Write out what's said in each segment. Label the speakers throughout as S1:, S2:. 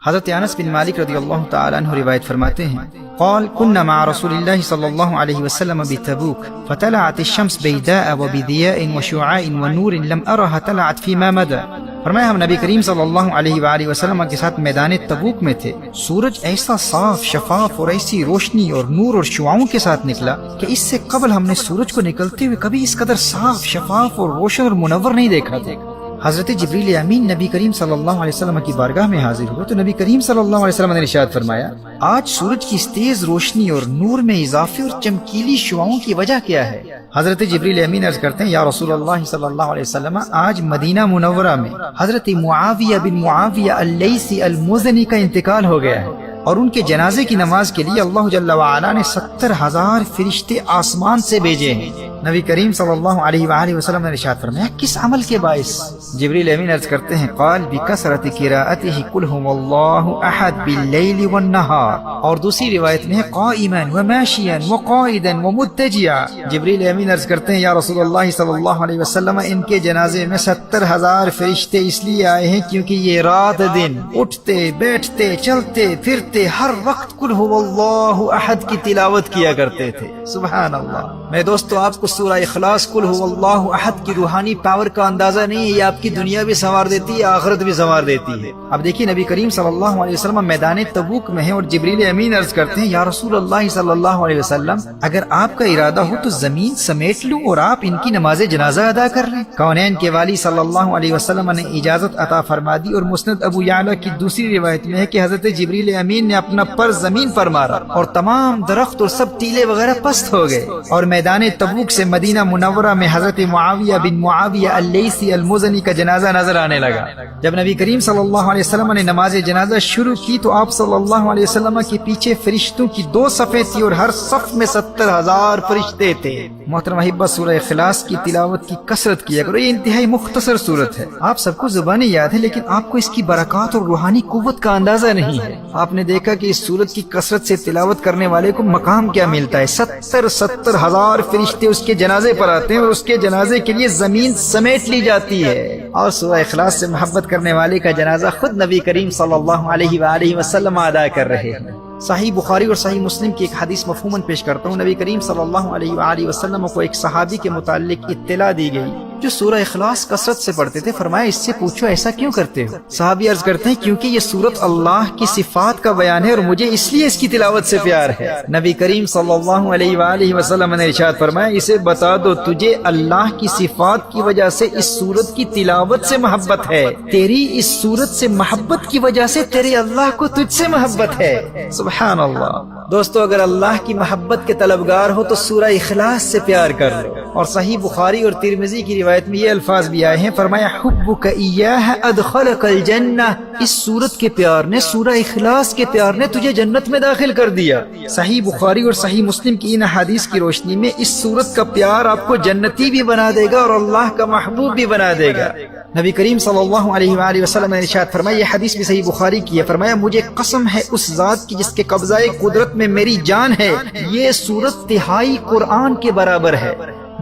S1: حضرت انس بن مالک رضی اللہ تعالی عنہ روایت فرماتے ہیں قال كنا مع رسول الله صلى الله عليه وسلم بتبوك فطلعت الشمس بيداء وبضياء وشعاع ونور لم أرها طلعت فيما مدى. فرمایا ہم نبی کریم صلی اللہ علیہ وآلہ وسلم کے ساتھ میدان تبوک میں تھے، سورج ایسا صاف شفاف اور ایسی روشنی اور نور اور شعاعوں کے ساتھ نکلا کہ اس سے قبل ہم نے سورج کو نکلتے ہوئے کبھی اس قدر صاف شفاف اور روشن اور منور نہیں دیکھا تھا۔ حضرت جبریل امین نبی کریم صلی اللہ علیہ وسلم کی بارگاہ میں حاضر ہوئے تو نبی کریم صلی اللہ علیہ وسلم نے ارشاد فرمایا آج سورج کی اس تیز روشنی اور نور میں اضافے اور چمکیلی شعاعوں کی وجہ کیا ہے؟ حضرت جبریل امین عرض کرتے ہیں یا رسول اللہ صلی اللہ علیہ وسلم آج مدینہ منورہ میں حضرت معاویہ بن معاویہ اللیثی المزنی کا انتقال ہو گیا ہے اور ان کے جنازے کی نماز کے لیے اللہ جل وعلا نے 70,000 فرشتے آسمان سے بھیجے ہیں۔ نبی کریم صلی اللہ علیہ وآلہ وسلم نے ارشاد فرمایا کس عمل کے باعث؟ جبریل امین عرض کرتے ہیں قال بکثرت قراءته قل هو اللہ احد باللیل والنہار، اور دوسری روایت میں ہے قائما وماشیا وقائدا ومتجعا۔ جبریل امین عرض کرتے ہیں یا رسول اللہ صلی اللہ علیہ وسلم ان کے جنازے میں 70,000 فرشتے اس لیے آئے ہیں کیونکہ یہ رات دن اٹھتے بیٹھتے چلتے پھرتے ہر وقت قل هو اللہ احد کی تلاوت کیا کرتے تھے۔ سبحان اللہ۔ میں دوستو آپ کو سورہ اخلاص قل هو اللہ احد کی روحانی پاور کا اندازہ نہیں ہے، یہ آپ کی دنیا بھی سنوار دیتی ہے آخرت بھی سنوار دیتی ہے۔ اب دیکھیے نبی کریم صلی اللہ علیہ وسلم میدان تبوک میں ہیں اور جبریل امین عرض کرتے ہیں یا رسول اللہ صلی اللہ علیہ وسلم اگر آپ کا ارادہ ہو تو زمین سمیٹ لوں اور آپ ان کی نماز جنازہ ادا کر لیں۔ کونین کے والی صلی اللہ علیہ وسلم نے اجازت عطا فرما دی اور مسند ابو یعلا کی دوسری روایت میں ہے کہ حضرت جبریل امین نے اپنا پر زمین پر مارا اور تمام درخت اور سب ٹیلے وغیرہ پست ہو گئے اور میدان تبوک سے مدینہ منورہ میں حضرت معاویہ بن معاویہ اللیثی المزنی کا جنازہ نظر آنے لگا۔ جب نبی کریم صلی اللہ علیہ وسلم نے نماز جنازہ شروع کی تو آپ صلی اللہ علیہ وسلم کے پیچھے فرشتوں کی 2 صفیں تھی اور ہر صف میں 70,000 فرشتے تھے۔ محترم احبہ سورہ اخلاص کی تلاوت کی کثرت کیا کرو، یہ انتہائی مختصر سورت ہے، آپ سب کو زبانی یاد ہے لیکن آپ کو اس کی برکات اور روحانی قوت کا اندازہ نہیں ہے۔ آپ نے دیکھا کہ اس سورت کی کثرت سے تلاوت کرنے والے کو مقام کیا ملتا ہے، 70,000 فرشتے اس کے جنازے پر آتے ہیں اور اس کے جنازے کے لیے زمین سمیٹ لی جاتی ہے، اور سورہ اخلاص سے محبت کرنے والے کا جنازہ خود نبی کریم صلی اللہ علیہ وآلہ وسلم ادا کر رہے ہیں۔ صحیح بخاری اور صحیح مسلم کی ایک حدیث مفہوماً پیش کرتا ہوں۔ نبی کریم صلی اللہ علیہ وآلہ وسلم کو ایک صحابی کے متعلق اطلاع دی گئی جو سورہ اخلاص کثرت سے پڑھتے تھے۔ فرمایا اس سے پوچھو ایسا کیوں کرتے ہو؟ صحابی عرض کرتے ہیں کیونکہ یہ سورت اللہ کی صفات کا بیان ہے اور مجھے اس لیے اس کی تلاوت سے پیار ہے۔ نبی کریم صلی اللہ علیہ وآلہ وسلم نے ارشاد فرمایا اسے بتا دو تجھے اللہ کی صفات کی وجہ سے اس سورت کی تلاوت سے محبت ہے، تیری اس سورت سے محبت کی وجہ سے تیرے اللہ کو تجھ سے محبت ہے۔ سبحان اللہ۔ دوستو اگر اللہ کی محبت کے طلبگار ہو تو سورہ اخلاص سے پیار کر لو۔ اور صحیح بخاری اور ترمذی کی روایت میں یہ الفاظ بھی آئے ہیں، فرمایا حبک ایاہ ادخلک الجنہ، اس سورت کے پیار نے، سورہ اخلاص کے پیار نے تجھے جنت میں داخل کر دیا۔ صحیح بخاری اور صحیح مسلم کی ان احادیث کی روشنی میں اس سورت کا پیار آپ کو جنتی بھی بنا دے گا اور اللہ کا محبوب بھی بنا دے گا۔ نبی کریم صلی اللہ علیہ وآلہ وسلم نے ارشاد فرمایا، یہ حدیث بھی صحیح بخاری کی ہے، فرمایا مجھے قسم ہے اس ذات کی جس کے قبضہ قدرت میں میری جان ہے، یہ سورت تہائی قرآن کے برابر ہے۔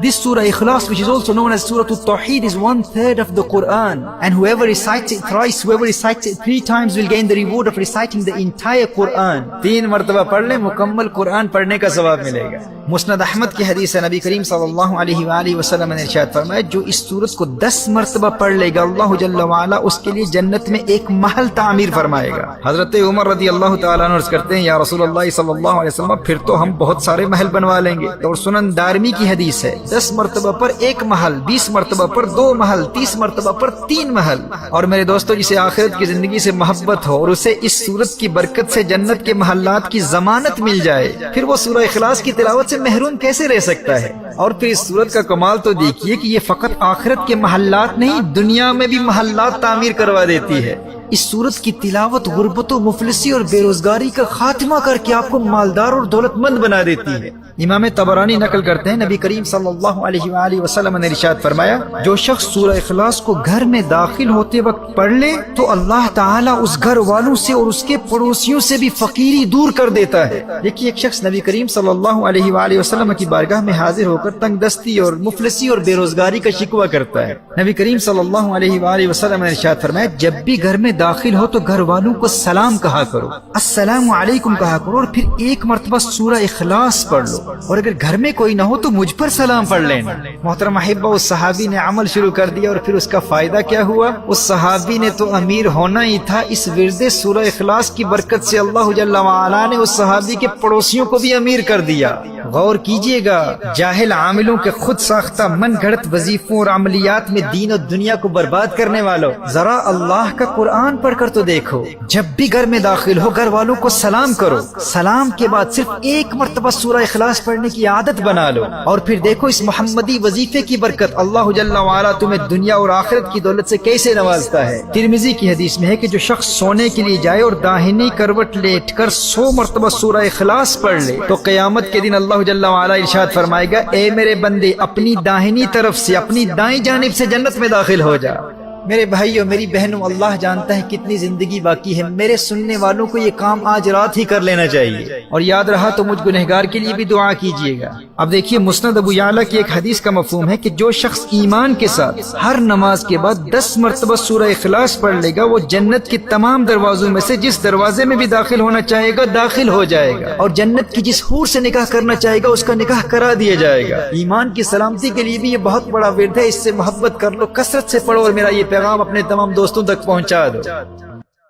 S1: This Surah Ikhlas, which is also known as Surah Al-Tawheed, is 1/3 of the Quran. And whoever recites it thrice, whoever recites it 3 times will gain the reward of reciting the entire Quran. 3 مرتبہ پڑھ لیں مکمل قرآن پڑھنے کا ثواب ملے گا۔ مسند احمد کی حدیث ہے، نبی کریم صلی اللہ علیہ وآلہ وسلم نے ارشاد فرمایا جو اس سورت کو 10 مرتبہ پڑھ لے گا اللہ جل وعلا اس کے لیے جنت میں ایک محل تعمیر فرمائے گا۔ حضرت عمر رضی اللہ تعالیٰ عنہ عرض کرتے ہیں یا رسول اللہ صلی اللہ علیہ وسلم پھر تو ہم بہت سارے محل بنوا لیں گے۔ اور سنن دارمی کی حدیث ہے 10 مرتبہ پر 1 محل، 20 مرتبہ پر 2 محل، 30 مرتبہ پر 3 محل۔ اور میرے دوستو جسے آخرت کی زندگی سے محبت ہو اور اسے اس سورت کی برکت سے جنت کے محلات کی ضمانت مل جائے، پھر وہ سورہ اخلاص کی تلاوت سے محروم کیسے رہ سکتا ہے؟ اور پھر اس سورت کا کمال تو دیکھیے کہ یہ فقط آخرت کے محلات نہیں، دنیا میں بھی محلات تعمیر کروا دیتی ہے۔ اس سورت کی تلاوت غربت و مفلسی اور بے روزگاری کا خاتمہ کر کے آپ کو مالدار اور دولت مند بنا دیتی ہے۔ امام طبرانی نقل کرتے ہیں نبی کریم صلی اللہ علیہ وآلہ وسلم نے ارشاد فرمایا جو شخص سورہ اخلاص کو گھر میں داخل ہوتے وقت پڑھ لے تو اللہ تعالیٰ اس گھر والوں سے اور اس کے پڑوسیوں سے بھی فقیری دور کر دیتا ہے۔ دیکھیے ایک شخص نبی کریم صلی اللہ علیہ وآلہ وسلم کی بارگاہ میں حاضر ہو کر تنگ دستی اور مفلسی اور بے روزگاری کا شکوہ کرتا ہے۔ نبی کریم صلی اللہ علیہ وآلہ وسلم نے ارشاد فرمایا جب بھی گھر میں داخل ہو تو گھر والوں کو سلام کہا کرو، السلام علیکم کہا کرو، اور پھر ایک مرتبہ سورہ اخلاص پڑھ لو، اور اگر گھر میں کوئی نہ ہو تو مجھ پر سلام پڑھ لینا۔ محترم احبہ، اس صحابی نے عمل شروع کر دیا اور پھر اس کا فائدہ کیا ہوا؟ اس صحابی نے تو امیر ہونا ہی تھا، اس ورد سورہ اخلاص کی برکت سے اللہ جل وعلا نے اس صحابی کے پڑوسیوں کو بھی امیر کر دیا۔ غور کیجئے گا، جاہل عاملوں کے خود ساختہ من گھڑت وظیفوں اور عملیات میں دین اور دنیا کو برباد کرنے والوں، ذرا اللہ کا قرآن پڑھ کر تو دیکھو، جب بھی گھر میں داخل ہو گھر والوں کو سلام کرو، سلام کے بعد صرف ایک مرتبہ سورہ اخلاص پڑھنے کی عادت بنا لو، اور پھر دیکھو اس محمدی وظیفے کی برکت اللہ جل وعلا تمہیں دنیا اور آخرت کی دولت سے کیسے نوازتا ہے۔ ترمذی کی حدیث میں ہے کہ جو شخص سونے کے لیے جائے اور داہنی کروٹ لیٹ کر 100 مرتبہ سورہ اخلاص پڑھ لے تو قیامت کے دن اللہ جل وعلا ارشاد فرمائے گا، اے میرے بندے اپنی داہنی طرف سے اپنی دائیں جانب سے جنت میں داخل ہو جا۔ میرے بھائیوں، میری بہنوں، اللہ جانتا ہے کتنی زندگی باقی ہے، میرے سننے والوں کو یہ کام آج رات ہی کر لینا چاہیے، اور یاد رہا تو مجھ گنہگار کے لیے بھی دعا کیجیے گا۔ اب دیکھیے، مسند ابو یعلا کی ایک حدیث کا مفہوم ہے کہ جو شخص ایمان کے ساتھ ہر نماز کے بعد 10 مرتبہ سورہ اخلاص پڑھ لے گا، وہ جنت کے تمام دروازوں میں سے جس دروازے میں بھی داخل ہونا چاہے گا داخل ہو جائے گا، اور جنت کی جس حور سے نکاح کرنا چاہے گا اس کا نکاح کرا دیا جائے گا۔ ایمان کی سلامتی کے لیے بھی یہ بہت بڑا ورد ہے، اس سے محبت کر لو، کثرت سے پڑھو، اور میرا یہ پیغام اپنے تمام دوستوں تک پہنچا دو۔